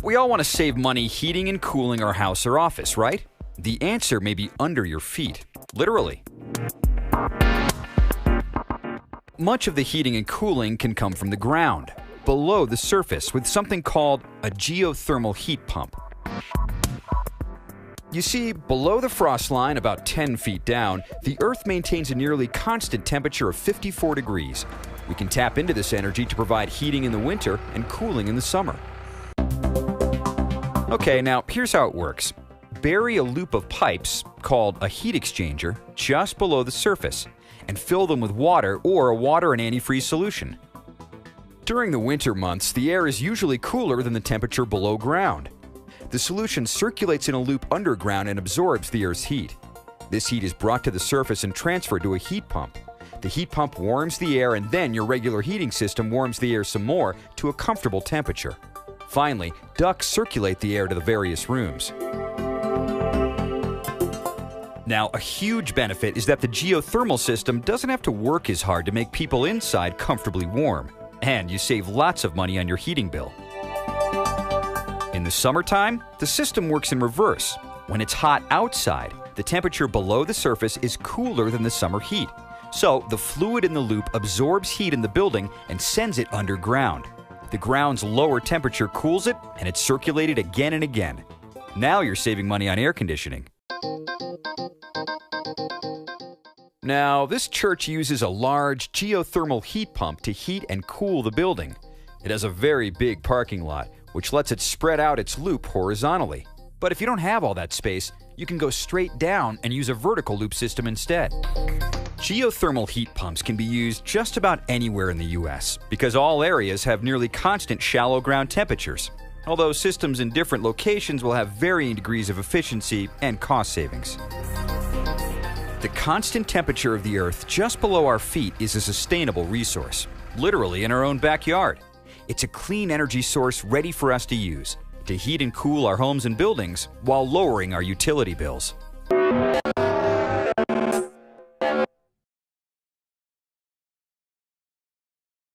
We all want to save money heating and cooling our house or office, right? The answer may be under your feet, literally. Much of the heating and cooling can come from the ground, below the surface, with something called a geothermal heat pump. You see, below the frost line, about 10 feet down, the Earth maintains a nearly constant temperature of 54 degrees. We can tap into this energy to provide heating in the winter and cooling in the summer. Okay, now here's how it works. Bury a loop of pipes, called a heat exchanger, just below the surface, and fill them with water or a water and antifreeze solution. During the winter months, the air is usually cooler than the temperature below ground. The solution circulates in a loop underground and absorbs the Earth's heat. This heat is brought to the surface and transferred to a heat pump. The heat pump warms the air, and then your regular heating system warms the air some more to a comfortable temperature. Finally, ducts circulate the air to the various rooms. Now, a huge benefit is that the geothermal system doesn't have to work as hard to make people inside comfortably warm, and you save lots of money on your heating bill. In the summertime, the system works in reverse. When it's hot outside, the temperature below the surface is cooler than the summer heat. So, the fluid in the loop absorbs heat in the building and sends it underground. The ground's lower temperature cools it, and it's circulated again and again. Now you're saving money on air conditioning. Now, this church uses a large geothermal heat pump to heat and cool the building. It has a very big parking lot, which lets it spread out its loop horizontally. But if you don't have all that space, you can go straight down and use a vertical loop system instead. Geothermal heat pumps can be used just about anywhere in the US because all areas have nearly constant shallow ground temperatures, although systems in different locations will have varying degrees of efficiency and cost savings. The constant temperature of the Earth just below our feet is a sustainable resource, literally in our own backyard. It's a clean energy source ready for us to use to heat and cool our homes and buildings while lowering our utility bills.